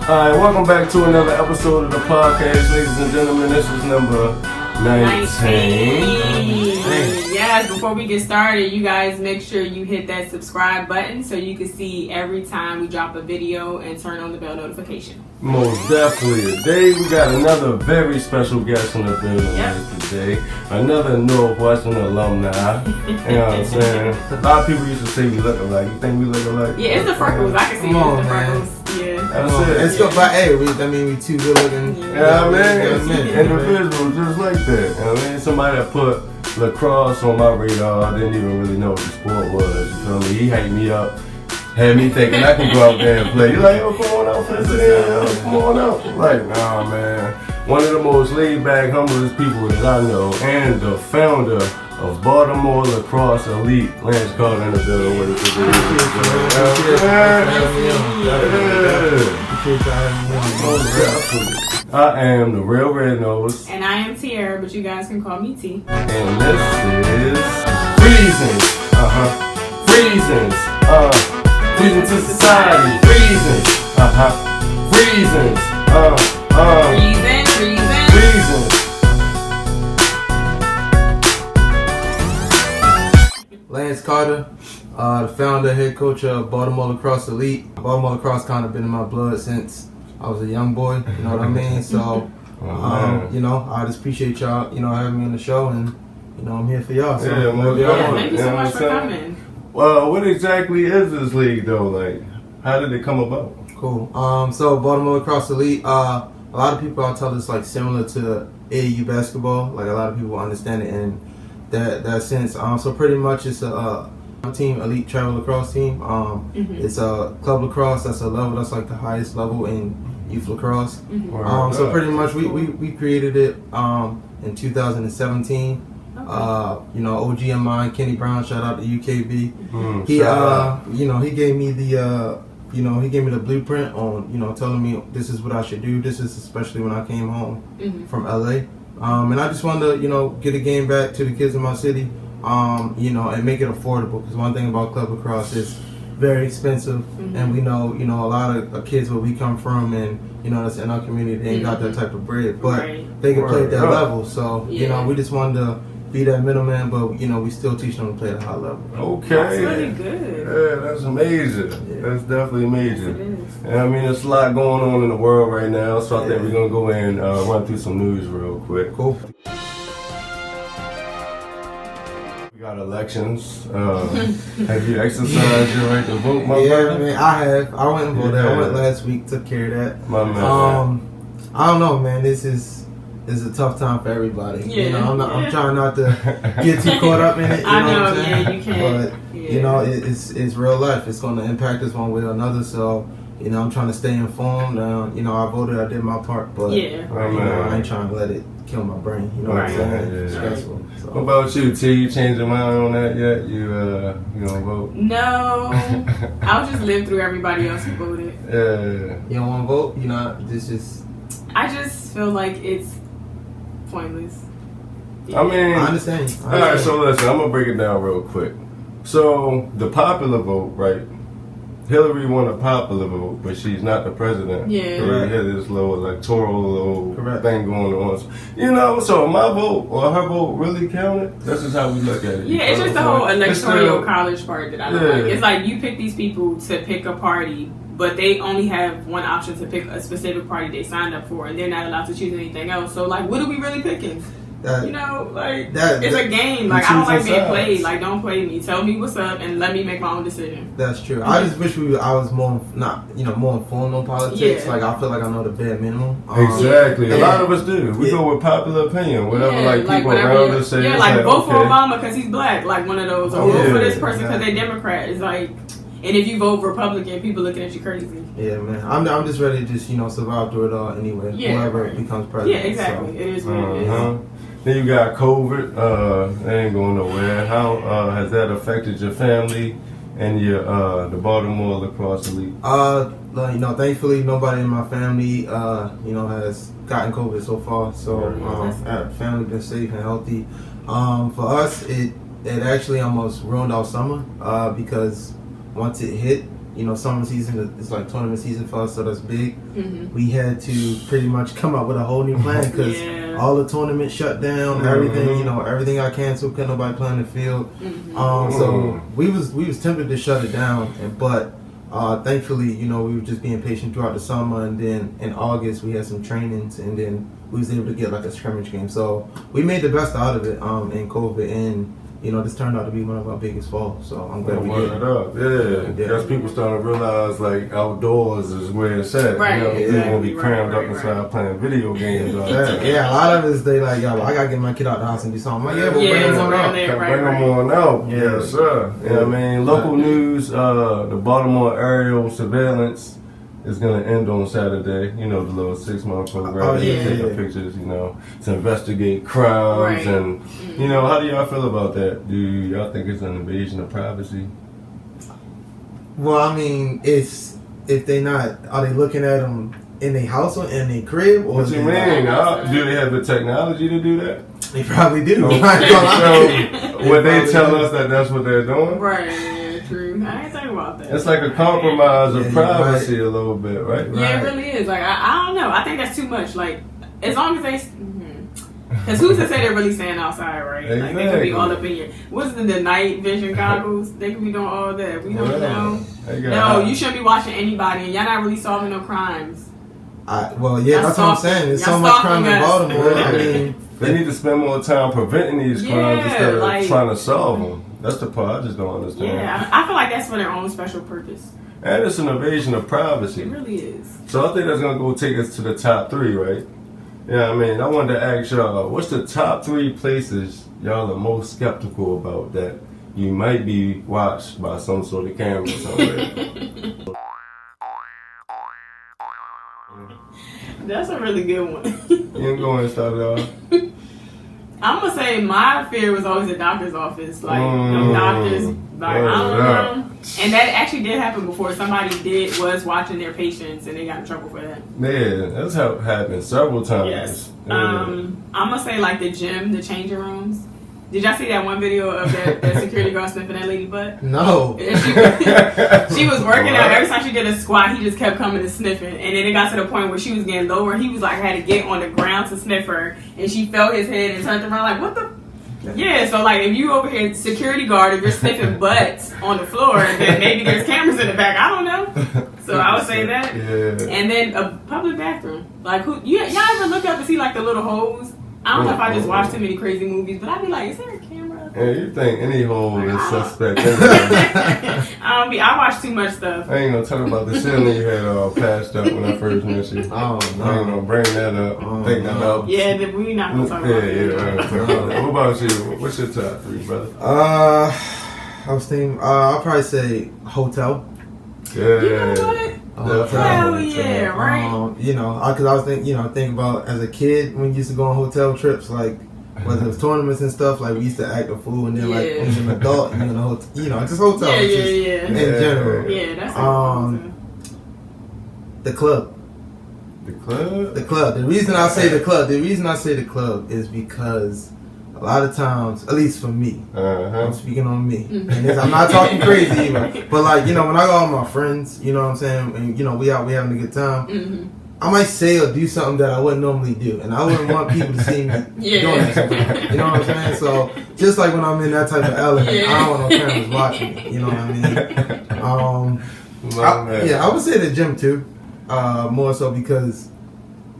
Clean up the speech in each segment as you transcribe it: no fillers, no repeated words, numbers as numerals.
Alright, welcome back to another episode of the podcast, ladies and gentlemen. This is number 19. Yes, before we get started, you guys make sure you hit that subscribe button so you can see every time we drop a video and turn on the bell notification. Most definitely. Today we got another very special guest in the building today. Another Northwestern alumni. You know what I'm saying? A lot of people used to say we look alike. You think we look alike? Yeah, it's the freckles. I can see it's the freckles. Yeah. That's it. It's good, but hey, we two good looking. Yeah, I mean, individuals just like that. You know what I mean? Somebody that put lacrosse on my radar, I didn't even really know what the sport was. You feel me? He hyped me up, had me thinking I can go out there and play. He's like, yo, come on out for this, come on out. I'm like, nah, man. One of the most laid back, humblest people that I know, and the founder of Baltimore Lacrosse Elite, Lantz Carter in the building with us today. I am the real Red Nose. And I am Tierra, but you guys can call me T. And this is Reasons. Reasons. Reasons2Society. Reasons. Reasons. Lantz Carter, the founder, head coach of Baltimore Lacrosse Elite. Baltimore Lacrosse kind of been in my blood since I was a young boy, you know what I mean? So, you know, I just appreciate y'all, you know, having me on the show, and, you know, I'm here for y'all. So thank you so much for coming. Well, what exactly is this league, though? Like, how did it come about? Cool. So, Baltimore Lacrosse Elite, a lot of people, I'll tell it's like similar to AAU basketball. Like, a lot of people understand it in that sense. So, pretty much it's a team, elite travel lacrosse team. It's a club lacrosse. That's a level that's like the highest level in youth lacrosse. So pretty much we created it in 2017. You know, OG of mine, Kenny Brown, shout out to UKB. He gave me the blueprint on, you know, telling me this is what I should do. This is especially when I came home from LA. And I just wanted to, you know, get a game back to the kids in my city. You know, and make it affordable, because one thing about club lacrosse is very expensive, and we know, you know, a lot of kids where we come from, and you know, that's in our community, they ain't got that type of bread, but they can play at that level. So you know, we just wanted to be that middleman, but you know, we still teach them to play at a high level. Okay, that's really good. Yeah, that's amazing. Yeah. That's definitely amazing. Yes, it is. And I mean, there's a lot going on in the world right now, so I think we're gonna go in and run through some news real quick. Cool. We got elections. Have you exercised your right to vote, my brother? Yeah, man, I have. I went and voted. I went last week, took care of that. My man. I don't know, man. This is a tough time for everybody. Yeah, you know, I'm trying not to get too caught up in it. You know what I'm saying? Yeah, you can. But you know, it's real life. It's going to impact us one way or another. So, you know, I'm trying to stay informed. You know, I voted. I did my part, but you know, I ain't trying to let it kill my brain. You know what I'm saying? It's stressful. So. What about you, T? You changed your mind on that yet? You gonna vote? No, I'll just live through everybody else who voted. Yeah. You don't want to vote? You know, this is. I just feel like it's pointless. I mean, I understand. All right, so listen, I'm gonna break it down real quick. So the popular vote, right? Hillary won a popular vote, but she's not the president. Yeah. So we had this little electoral thing going on. You know, so my vote or her vote really counted. This is how we look at it. Yeah, it's just the whole electoral college part that I don't like. It's like you pick these people to pick a party, but they only have one option to pick a specific party they signed up for, and they're not allowed to choose anything else. So, like, what are we really picking? You know, like, it's a game. Like, I don't like being played. Like, don't play me. Tell me what's up and let me make my own decision. That's true. I just wish I was more informed on politics. Yeah. Like, I feel like I know the bare minimum. Exactly. A lot of us do. We go with popular opinion. Whatever, like, people around us say. Yeah, like, vote for Obama because he's black. Like, one of those. Or vote for this person because they're Democrat. It's like... And if you vote Republican, people looking at you crazy. Yeah, man. I'm just ready to just, you know, survive through it all anyway. Yeah, whoever becomes president. Yeah, exactly. So. It is what it is. Then you got COVID. That ain't going nowhere. How has that affected your family and your the Baltimore Lacrosse Elite? You know, thankfully nobody in my family, you know, has gotten COVID so far. So our family been safe and healthy. For us, it actually almost ruined our summer because once it hit, summer season is like tournament season for us, so that's big. Mm-hmm. We had to pretty much come up with a whole new plan because all the tournaments shut down, everything, everything got canceled, couldn't nobody play on the field. Mm-hmm. So we was tempted to shut it down, but thankfully, we were just being patient throughout the summer, and then in August we had some trainings, and then we was able to get like a scrimmage game. So we made the best out of it in COVID, and this turned out to be one of our biggest falls. So I'm glad we did it. Up. Yeah, because people starting to realize like outdoors is where it's at. Right. You don't want to be crammed up inside playing video games. Yeah, a lot of us they like, yo, I gotta get my kid out the house and do something. I'm like, bring them on out. Bring them on out. Yes, sir. Local news, the Baltimore aerial surveillance is going to end on Saturday. The little 6-month program. Taking pictures, to investigate crimes. And, how do y'all feel about that? Do y'all think it's an invasion of privacy? Well, I mean, it's, if they not, are they looking at them in their house or in their crib? Or What you mean? Do they have the technology to do that? They probably do. So, would they tell us that that's what they're doing? Right. True. I ain't talking about that. It's like a compromise of privacy a little bit, right? Yeah, it really is. Like, I don't know. I think that's too much. Like, as long as they... Because who's to say they're really staying outside, right? Exactly. Like, they could be all up in here. What's the night vision goggles? They could be doing all that. We don't know. No, you shouldn't be watching anybody, and y'all not really solving no crimes. That's what I'm saying. There's so much crime in Baltimore. I mean... They need to spend more time preventing these crimes instead of trying to solve them. That's the part I just don't understand. Yeah, I feel like that's for their own special purpose. And it's an invasion of privacy. It really is. So I think that's going to go take us to the top 3, right? Yeah, I wanted to ask y'all, what's the top 3 places y'all are most skeptical about that you might be watched by some sort of camera somewhere? That's a really good one. You ain't going to start it off? I'm gonna say my fear was always the doctor's office. Like, the doctors, like, I don't know. And that actually did happen before. Somebody was watching their patients and they got in trouble for that. Yeah, that's happened several times. Yes. Yeah. I'm gonna say like the gym, the changing rooms. Did y'all see that one video of that security guard sniffing that lady butt? No. She was working out. Every time she did a squat, he just kept coming and sniffing. And then it got to the point where she was getting lower. He was like, had to get on the ground to sniff her. And she felt his head and turned around like, what the? Yeah, so like if you over here, security guard, if you're sniffing butts on the floor, then maybe there's cameras in the back. I don't know. So I would say that. Yeah. And then a public bathroom. Like, y'all ever look up and see like the little holes? I don't know if I just watch too many crazy movies, but I'd be like, is there a camera? Yeah, you think any hole is suspect. I watch too much stuff. I ain't gonna talk about the ceiling you had passed up when I first met you. Oh, no. I ain't gonna bring that up. Think that up. Yeah, we're not gonna talk about that. What about you? What's your top 3, brother? I was thinking, I'll probably say hotel. Yeah. You know what? Hell yeah, right? Because I was thinking about as a kid when we used to go on hotel trips, like whether it was tournaments and stuff, like we used to act a fool, and then like when you're an adult, just hotels, in general. Yeah, that's the club. The club. The club. The reason I say the club is because a lot of times, at least for me, I'm speaking on me, and I'm not talking crazy either. But like when I go out with my friends, you know what I'm saying, and we having a good time. I might say or do something that I wouldn't normally do, and I wouldn't want people to see me doing that. You know what I'm saying? So just like when I'm in that type of element, I don't want no cameras watching me. You know what I mean? I would say the gym too, more so because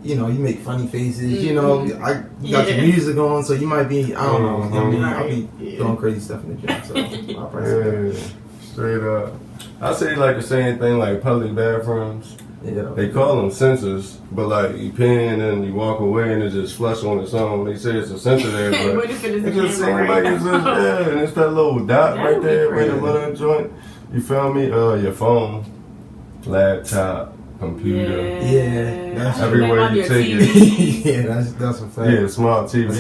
you make funny faces. You got your music on, so you might be I'll be doing crazy stuff in the gym. So I'll probably say that. Straight up. I say like the same thing like public bathrooms. Yeah. They call them sensors, but like you pin and you walk away and it just flush on its own. They say it's a sensor there, but what if it is it just seems like it's just and it's that little dot right there where the little joint. You feel me? Your phone, laptop, computer. Yeah, that's everywhere you take it. Yeah, that's a fact. Yeah, smart TV.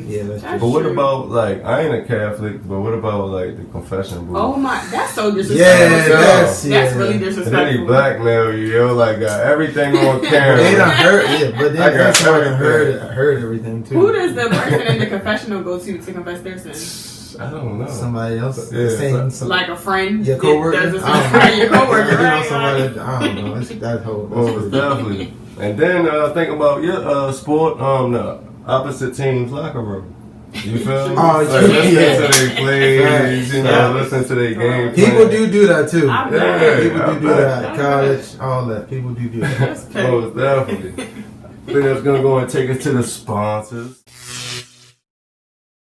Yeah, that's true. But what about like I ain't a Catholic, but what about like the confession booth? Oh my, that's so disrespectful. That's really disrespectful. And then he blackmail you, like got everything on camera. They done heard, but then heard everything too. Who does the person in the confessional go to confess their sins? I don't know. Somebody else? Yeah, like a friend? Your coworker? Your coworker, right? Somebody, I don't know. That's whole. Most definitely. And then think about your sport, the opposite team's locker room. You feel me? Oh, listen yeah. to their plays, listen to their game. People do that too. Yeah, people do that. College, all that. People do that. Most definitely. I think that's gonna go and take us to the sponsors.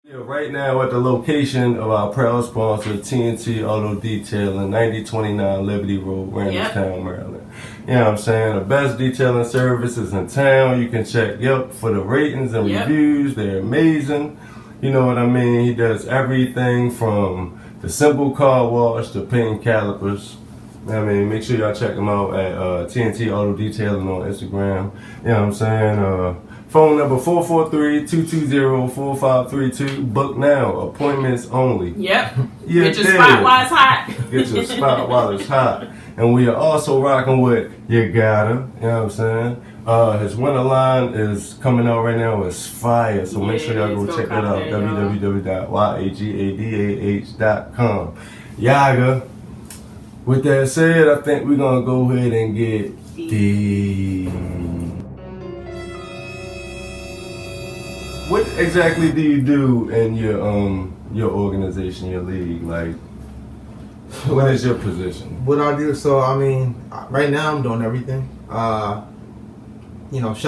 Yeah, right now at the location of our proud sponsor, TNT Auto Detailing, 9029 Liberty Road, Randallstown, Maryland. You know what I'm saying? The best detailing services in town. You can check Yelp for the ratings and reviews. They're amazing. You know what I mean? He does everything from the simple car wash to painting calipers. I mean, make sure y'all check him out at TNT Auto Detailing on Instagram. You know what I'm saying? Phone number 443-220-4532. Book now. Appointments only. Yep. Get your spot while it's hot. Get your spot while it's hot. And we are also rocking with You Gotta. You know what I'm saying? His winter line is coming out right now. It's fire. So make sure y'all go check that out. www.yagadh.com. Yaga. With that said, I think we're going to go ahead and get deep. What exactly do you do in your organization, your league? Like, what is your position? What I do? So I mean, right now I'm doing everything. Shout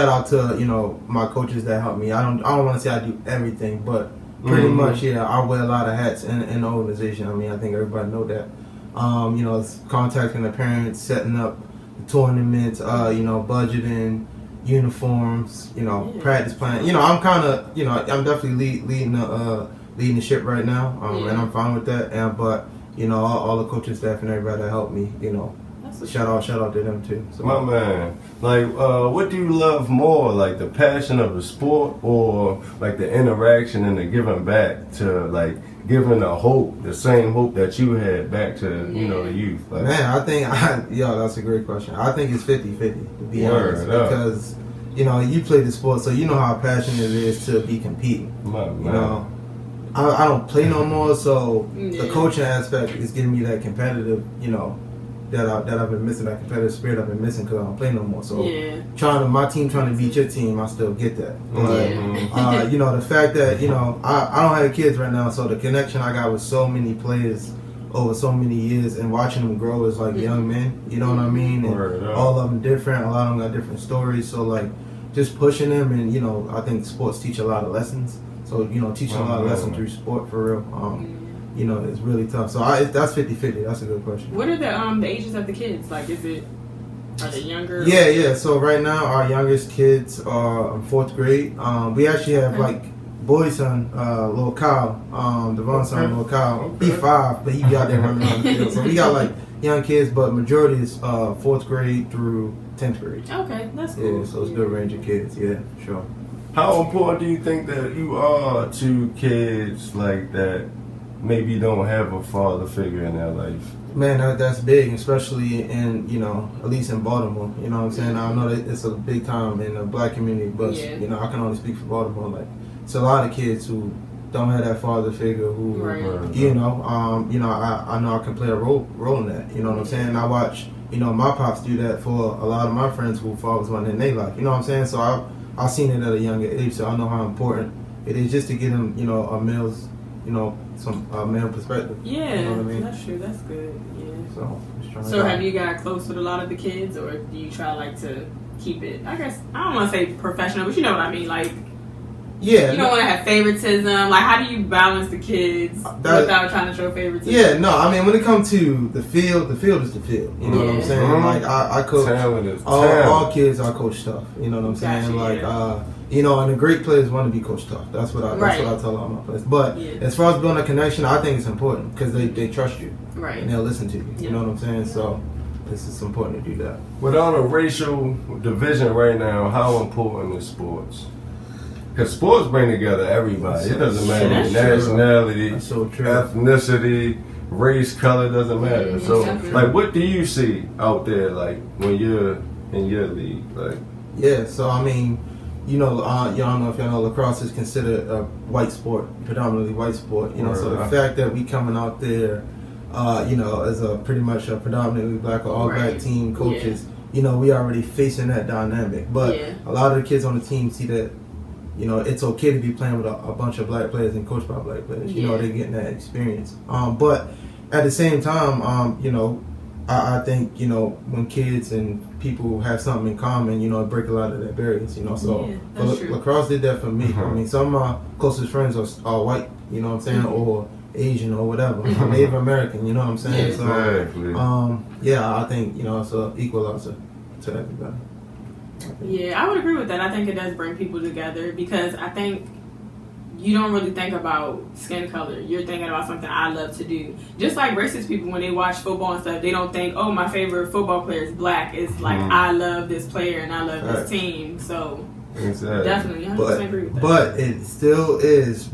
out to my coaches that help me. I don't want to say I do everything, but pretty much I wear a lot of hats in the organization. I mean, I think everybody know that. It's contacting the parents, setting up the tournaments, budgeting, uniforms, practice plan. I'm kind of, I'm definitely leading the ship right now, and I'm fine with that. But all the coaching staff and everybody that helped me, shout out to them too. So. My man, like, what do you love more, like the passion of the sport, or like the interaction and the giving back to, like, giving the same hope that you had back to, the youth? Like, man, I think, that's a great question. I think it's 50-50, to be honest, because, you play the sport, so you know how passionate it is to be competing. I don't play no more, so the coaching aspect is giving me that competitive, that I've been missing, that competitive spirit I've been missing because I don't play no more. So my team trying to beat your team, I still get that. But the fact that I don't have kids right now, so the connection I got with so many players over so many years and watching them grow as like young men, you know what I mean? And all of them different, a lot of them got different stories. So like just pushing them, and I think sports teach a lot of lessons. So teaching a lot of lessons through sport for real. It's really tough. So that's 50-50. That's a good question. What are the ages of the kids? Like, are they younger? Yeah. So right now, our youngest kids are in 4th grade. We actually have like boy's son, little Kyle, Devon's son, little Kyle. He's 5, but he be out there running around the field. So we got like young kids, but majority is 4th grade through 10th grade. Okay, that's cool. Yeah, so it's a good range of kids. Yeah, sure. How important do you think that you are to kids like that maybe don't have a father figure in their life? Man, that's big, especially in, at least in Baltimore. You know what I'm saying? I know that it's a big time in the black community, but, I can only speak for Baltimore. Like, it's a lot of kids who don't have that father figure who, I know I can play a role in that. You know what I'm saying? I watch, my pops do that for a lot of my friends who fathers wasn't in their life. You know what I'm saying? So I've seen it at a younger age, so I know how important it is just to get them, a male's, some male perspective. Yeah, you know what I mean? That's true. That's good. Yeah. So have you got close with a lot of the kids, or do you try to keep it? I guess I don't want to say professional, but you know what I mean. Like, you don't want to have favoritism. Like, how do you balance the kids without trying to show favoritism? Yeah, no. I mean, when it comes to the field is the field. You know what I'm saying? Like, I coach all kids. I coach tough. You know what I'm saying? Like, and the great players want to be coached tough. That's what I tell all my players. But as far as building a connection, I think it's important because they trust you, and they'll listen to you. You know what I'm saying? So it's important to do that. Without a racial division right now, how important is sports? Because sports bring together everybody. It doesn't matter nationality, ethnicity, race, color, doesn't matter. So, like, what do you see out there, like, when you're in your league? Like, yeah, so I mean, y'all don't know if y'all know lacrosse is considered a white sport, predominantly white sport. So the fact that we coming out there, as a pretty much a predominantly black or all black team coaches, we already facing that dynamic. But a lot of the kids on the team see that, it's okay to be playing with a bunch of black players and coached by black players. They're getting that experience. But at the same time, I think, when kids and people have something in common, it break a lot of their barriers, So lacrosse did that for me. I mean, some of my closest friends are white, or Asian or whatever, Native American, you know what I'm saying? Exactly. So, I think, it's an equalizer to everybody. Yeah, I would agree with that. I think it does bring people together because I think you don't really think about skin color. You're thinking about something I love to do. Just like racist people, when they watch football and stuff, they don't think, oh, my favorite football player is black. It's like, I love this player and I love this team. So, definitely, 100% agree with that. But it still is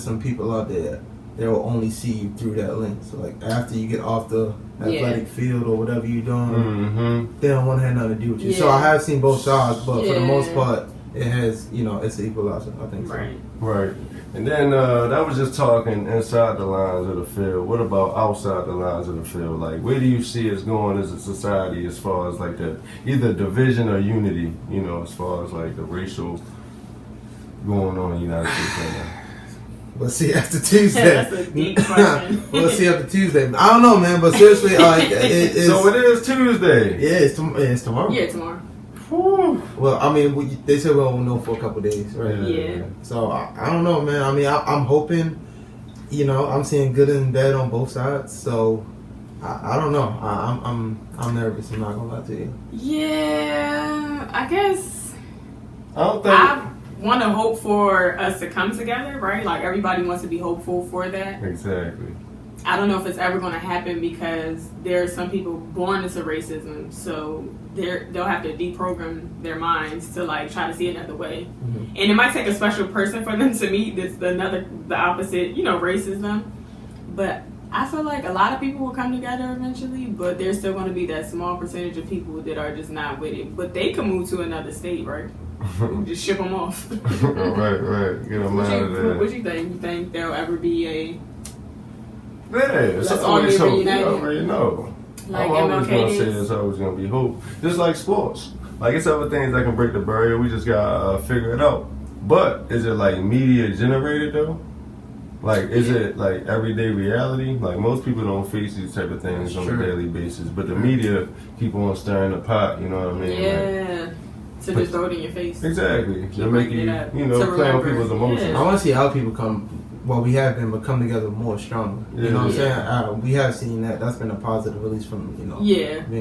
some people out there that will only see you through that lens. So, like, after you get off the athletic field or whatever you're doing, they don't want to have nothing to do with you. So I have seen both sides, but for the most part, it has, it's an equalizer, I think so. Right. And then that was just talking inside the lines of the field. What about outside the lines of the field? Like, where do you see us going as a society as far as like the either division or unity, as far as like the racial going on in the United States right now? We'll see after Tuesday. That's a deep question. We'll see after Tuesday. I don't know, man, but seriously, so it is Tuesday. Yeah, it's tomorrow. Yeah, tomorrow. Whew. Well, I mean, they said we won't know for a couple days, right? Yeah. So I don't know, man. I mean, I'm hoping. I'm seeing good and bad on both sides. So I don't know. I'm nervous. I'm not gonna lie to you. Yeah, I guess. I don't think. I want to hope for us to come together, right? Like everybody wants to be hopeful for that. Exactly. I don't know if it's ever going to happen because there are some people born into racism, so they'll have to deprogram their minds to like try to see another way. And it might take a special person for them to meet the opposite, racism. But I feel like a lot of people will come together eventually, but there's still going to be that small percentage of people that are just not with it. But they can move to another state, right? Just ship them off. Right. Get them out of there. What you think? You think there'll ever be a... Yeah, it's always hope. You already know. Like I'm always going to say days. there's always going to be hope. Just like sports. Like, it's other things that can break the barrier. We just got to figure it out. But is it like media generated though? Like, is it like everyday reality? Like, most people don't face these type of things on a daily basis. But the media keep on stirring the pot, you know what I mean? Yeah. Like, to just throw it in your face. Exactly. Keep to make you, play on people's emotions. I want to see how people come. Well, we have been, but come together more stronger. You know what I'm saying? We have seen that. That's been a positive, at least from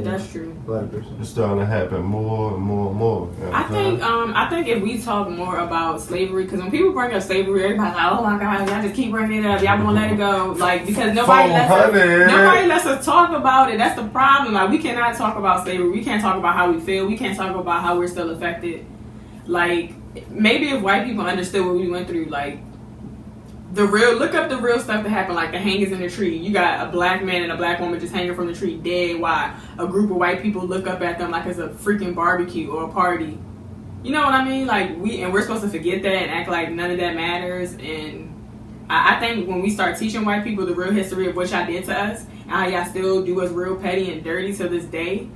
that's true. Black person. It's starting to happen more and more and more. You know I think if we talk more about slavery, because when people bring up slavery, everybody's like, "Oh my God, y'all just keep bringing it up. Y'all gonna let it go?" Like because nobody lets us talk about it. That's the problem. Like we cannot talk about slavery. We can't talk about how we feel. We can't talk about how we're still affected. Like maybe if white people understood what we went through, like. Look up the real stuff that happened, like the hangers in the tree. You got a black man and a black woman just hanging from the tree dead. Why? A group of white people look up at them like it's a freaking barbecue or a party. You know what I mean? Like we're supposed to forget that and act like none of that matters. And I think when we start teaching white people the real history of what y'all did to us and how y'all still do us real petty and dirty to this day,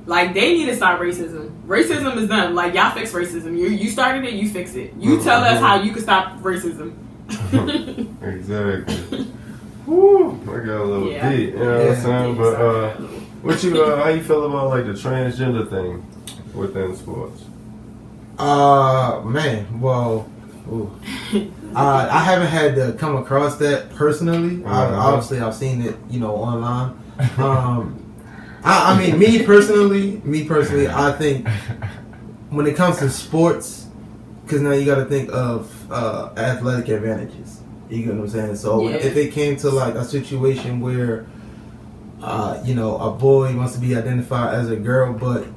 like they need to stop racism. Racism is done. Like y'all fix racism. You started it. You fix it. You tell us how you can stop racism. Exactly. Woo, I got a little deep, you know what I'm saying? But how you feel about like the transgender thing within sports? Man, well, I haven't had to come across that personally. Obviously, I've seen it, online. I mean, me personally, I think when it comes to sports. Because now you got to think of athletic advantages. You get what I'm saying? So if it came to like a situation where, a boy wants to be identified as a girl, but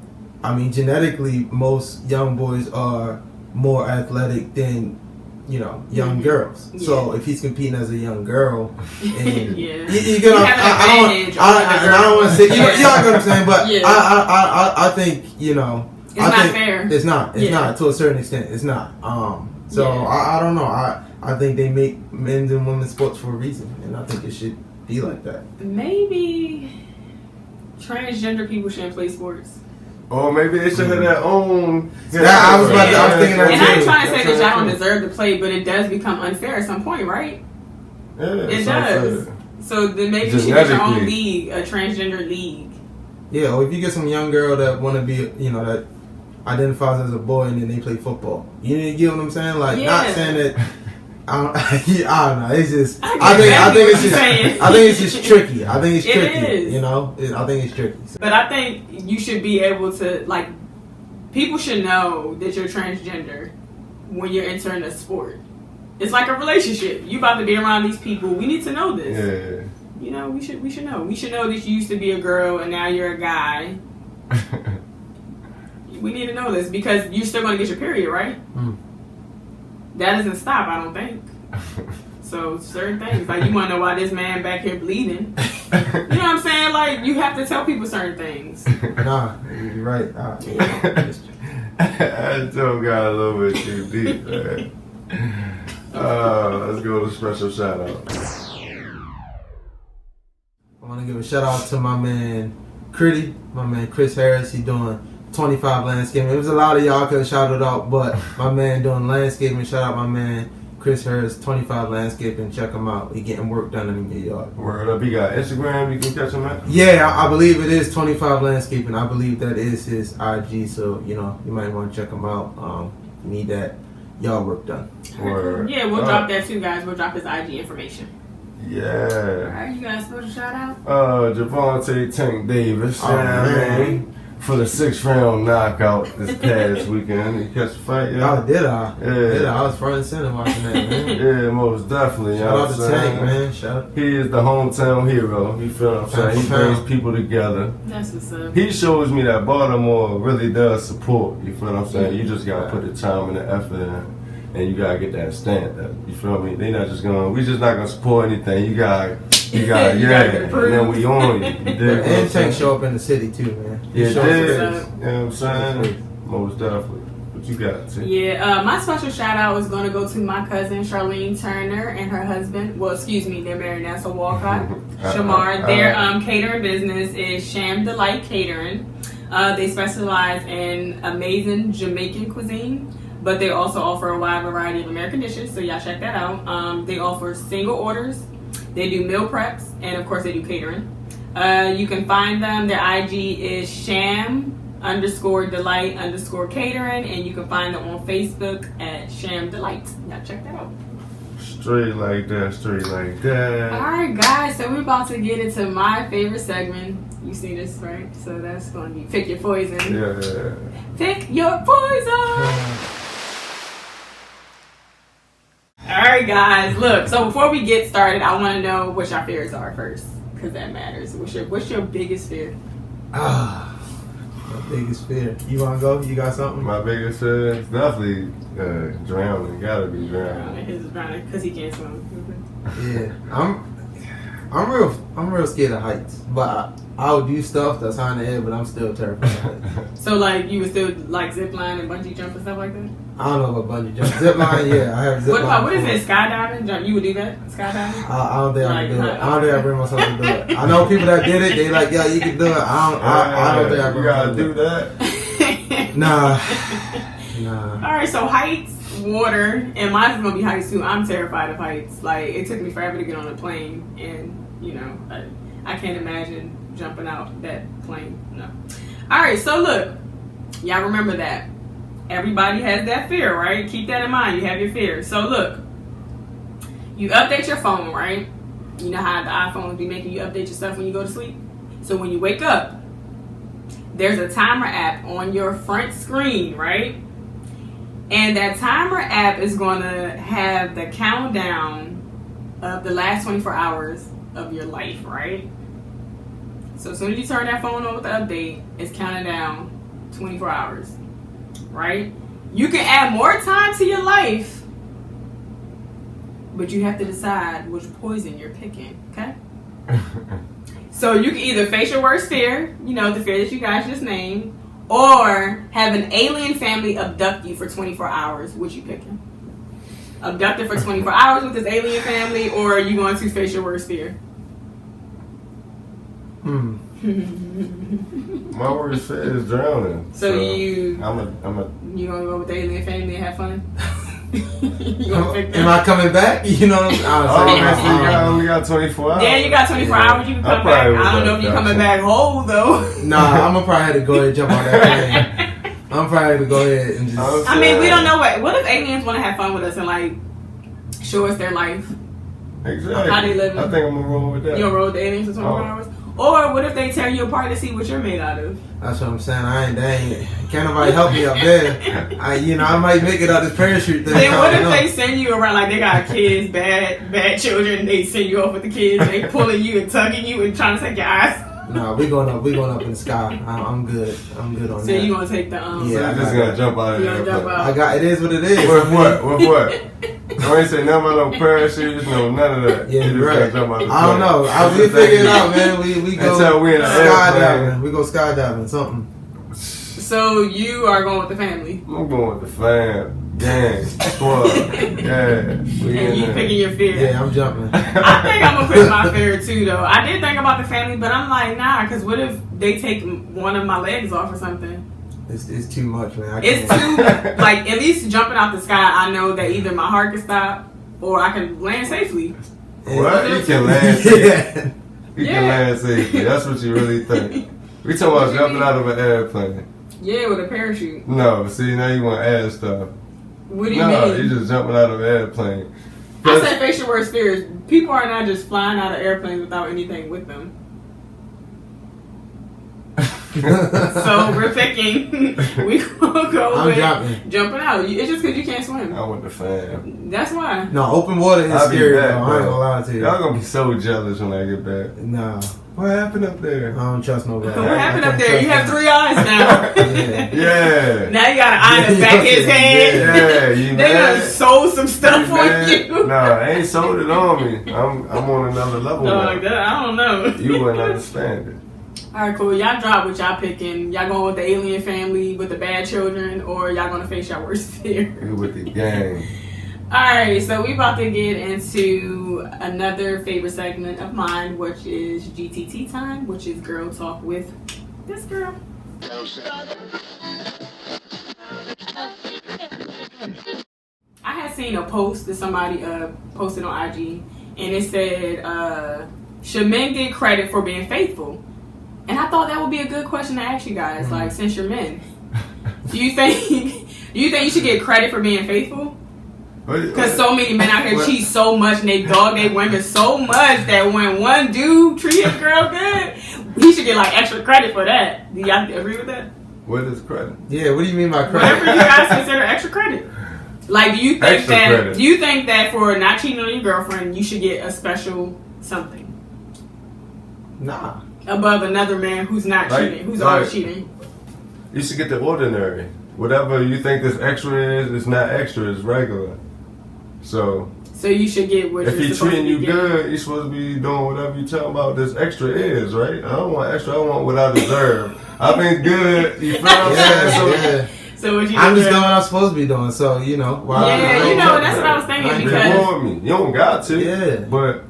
I mean genetically most young boys are more athletic than young girls. Yeah. So if he's competing as a young girl, and I don't want to say you know what I'm saying, but I think not fair. It's not. It's not to a certain extent. It's not. I don't know. I think they make men's and women's sports for a reason, and I think it should be like that. Maybe transgender people shouldn't play sports. Or maybe they should have their own. I was thinking that. And I ain't trying to say that y'all don't deserve to play, but it does become unfair at some point, right? Yeah, it does. Unfair. So then maybe you should get your own league, a transgender league. Yeah, or if you get some young girl that want to be, that identifies as a boy and then they play football. You get what I'm saying? Like, not saying that. I don't know. It's just. I think it's just tricky. I think it's tricky. It is. I think it's tricky. So. But I think you should be able to, like, people should know that you're transgender when you're entering a sport. It's like a relationship. You about to be around these people. We need to know this. Yeah. We should know. We should know that you used to be a girl and now you're a guy. We need to know this because you're still going to get your period, right? That doesn't stop, I don't think. So certain things, like you want to know why this man back here bleeding. You know what I'm saying? Like you have to tell people certain things. Nah, you're right. I still got a little bit too deep, man. Let's go to special shout out. I want to give a shout out to my man Kodi, my man Chris Harris. He doing 25 landscaping. It was a lot of y'all could have shouted out, but my man doing landscaping. Shout out my man Chris Harris, 25 landscaping. Check him out. He getting work done in the yard. Word up. He got Instagram. You can catch him at. Yeah, I believe it is 25 landscaping. I believe that is his IG. So you might want to check him out. You need that yard work done. Word. Yeah, we'll drop that too, guys. We'll drop his IG information. Yeah. Alright, you guys supposed to shout out? Javante Tank Davis. Man. For the 6th round knockout this past weekend. You catch the fight, yeah? Oh, did I? Yeah. I was front and center watching that, man. Yeah, most definitely. Shout out to Tank, man. Shout out. He is the hometown hero. You feel what I'm saying? He brings people together. That's what's up. He shows me that Baltimore really does support. You feel what I'm saying? You just gotta put the time and the effort in. And you gotta get that stand up. You feel me? They not just we just not gonna support anything. You gotta, yeah. And then we on you. And Tank show up in the city too, man. Yeah, it is. You know what I'm saying? Most definitely. What you got, T? Yeah, my special shout out is going to go to my cousin Charlene Turner and her husband. Well, excuse me, they're married now, so Walcott. Shamar. Their catering business is Sham Delight Catering. They specialize in amazing Jamaican cuisine, but they also offer a wide variety of American dishes, so y'all check that out. They offer single orders. They do meal preps, and of course they do catering. You can find them. Their IG is sham_delight_catering, and you can find them on Facebook at Sham Delight. Y'all check that out. Straight like that. Alright guys, so we're about to get into my favorite segment. You see this, right? So that's going to be Pick Your Poison. Yeah. Pick your poison! Alright guys, look, so before we get started, I want to know what your fears are first. Because that matters. What's your biggest fear? My biggest fear. You want to go? You got something? My biggest fear is definitely drowning. Gotta be drowning. His is drowning because he can't swim. Yeah, I'm real scared of heights, but I'll do stuff that's high in the air, but I'm still terrified of heights. So like you would still like zip line and bungee jump and stuff like that? I don't know about bungee jump. Zip line, yeah, I have zip line. What is it? Skydiving? Jump? You would do that? Skydiving? I don't think I can do it. I don't think I bring myself to do it. I know people that did it. They like, yeah, you can do it. I don't think I bring myself to do that. Nah. All right, so heights, water, and mine's gonna be heights too. I'm terrified of heights. Like it took me forever to get on a plane, and I can't imagine jumping out that plane. No. All right, so look, y'all remember that. Everybody has that fear, right? Keep that in mind. You have your fear. So look, you update your phone, right? You know how the iPhones be making you update your stuff when you go to sleep? So when you wake up, there's a timer app on your front screen, right? And that timer app is going to have the countdown of the last 24 hours of your life, right? So as soon as you turn that phone on with the update, it's counting down 24 hours. Right? You can add more time to your life, but you have to decide which poison you're picking, okay? So you can either face your worst fear, the fear that you guys just named, or have an alien family abduct you for 24 hours. What you picking? Abducted for 24 hours with this alien family, or are you going to face your worst fear? My worst fear is drowning. So you gonna go with the alien family and have fun? Am I coming back? You know what I'm saying? You only got 24 hours. Yeah, you got 24 hours. You can come back. I don't know if you're coming back whole though. Nah, I'm gonna probably have to go ahead and jump on that plane. I'm probably going to go ahead and just... I mean, we don't know what if aliens want to have fun with us and, like, show us their life? Exactly. How they live. I think I'm going to roll with that. You'll roll with the aliens for 24 hours? Or what if they tear you apart to see what you're made out of? That's what I'm saying. Can't nobody help me up there. I might make it out this parachute thing. Then what if they send you around, like they got kids, bad children, they send you off with the kids, they pulling you and tugging you and trying to take your eyes? No, we going up in the sky. I'm good on that. So you gonna take the Yeah, I'm just gonna jump out of there. It is what it is. With what? I ain't say nothing about no parachutes, no none of that. Yeah, you right. Jump out the I don't know. We figure it out, man. We go until we in skydiving. We go skydiving, something. So you are going with the family? I'm going with the fam. Gang, squad. Yeah. And you picking your fear? Yeah, I'm jumping. I think I'm gonna pick my fear too, though. I did think about the family, but I'm like, nah, because what if they take one of my legs off or something? It's too much, man. It's too, like, at least jumping out the sky, I know that either my heart can stop or I can land safely. What? You can land safely. Yeah. You can land safely. That's what you really think. We talking about jumping out of an airplane. Yeah, with a parachute. No, see, now you want to add stuff. What do you mean? You just jumping out of an airplane. I said face your worst fears. People are not just flying out of airplanes without anything with them. So we're picking. We gonna go with jumping out. It's just because you can't swim. I want the fam. That's why. No, open water is scary. Back, though. I ain't gonna lie to you. Y'all gonna be so jealous when I get back. Nah. What happened up there? I don't trust nobody. What happened up there? You have 3 eyes now. Yeah. Now you got an eye in the back of his head. Yeah, you They done sold some stuff on you. Nah, they ain't sold it on me. I'm on another level now. Like that, I don't know. You wouldn't understand it. Alright, cool. Y'all drop what y'all picking. Y'all going with the alien family with the bad children, or y'all gonna face your worst fear? You with the gang. Alright, so we about to get into another favorite segment of mine, which is GTT time, which is Girl Talk with this girl. I had seen a post that somebody posted on IG, and it said, should men get credit for being faithful? And I thought that would be a good question to ask you guys, like, since you're men. Do you think you should get credit for being faithful? Because so many men out here cheat so much and they dog their women so much that when one dude treat his girl good, he should get like extra credit for that. Do y'all agree with that? What is credit? Yeah, what do you mean by credit? Whatever you guys consider extra credit. Like, do you think that for not cheating on your girlfriend, you should get a special something? Nah. Above another man who's not cheating, who's always cheating. You should get the ordinary. Whatever you think this extra is, it's not extra, it's regular. So you should get what if you're he's supposed treating to be you good, you're supposed to be doing whatever you tell about this extra is, right? I don't want extra, I want what I deserve. I've been good, you feel what I'm saying? So what you I'm just doing what I'm supposed to be doing, so you know. That's what I was thinking. Because reward me. You don't got to. Yeah. But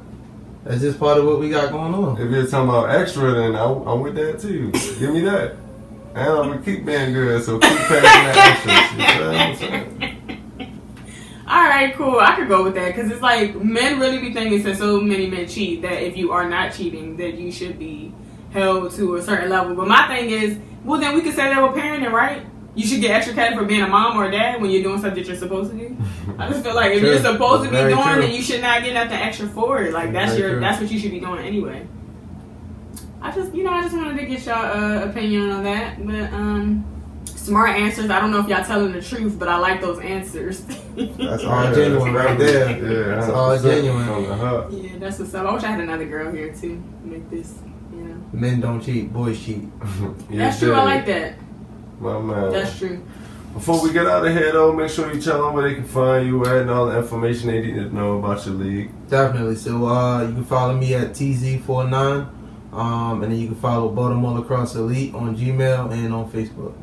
that's just part of what we got going on. If you're talking about extra, then I'm with that too. Give me that. And I'm going to keep being good, so keep passing that extra. You know what I'm saying? Alright, cool. I could go with that. Because it's like, men really be thinking since so many men cheat, that if you are not cheating, that you should be held to a certain level. But my thing is, well, then we could say that with parenting, right? You should get extra credit for being a mom or a dad when you're doing something that you're supposed to do. I just feel like if you're supposed to be doing it, then you should not get nothing extra for it. Like that's what you should be doing anyway. I just wanted to get y'all opinion on that. But smart answers. I don't know if y'all telling the truth, but I like those answers. That's all genuine right there. Yeah, that's all genuine. Yeah, that's what's up. I wish I had another girl here too to make this. Men don't cheat, boys cheat. That's true. I like that. My man. That's true. Before we get out of here, though, make sure you tell them where they can find you at and all the information they need to know about your league. Definitely. So you can follow me at TZ49, and then you can follow Baltimore Lacrosse Elite on Gmail and on Facebook.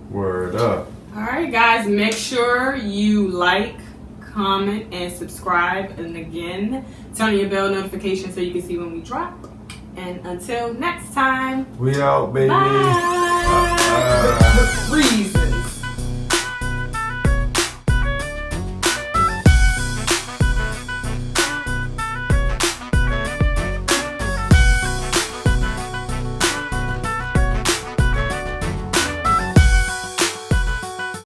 Word up. All right, guys. Make sure you like, comment, and subscribe. And again, turn on your bell notification so you can see when we drop. And until next time, We out, baby. bye. Reason.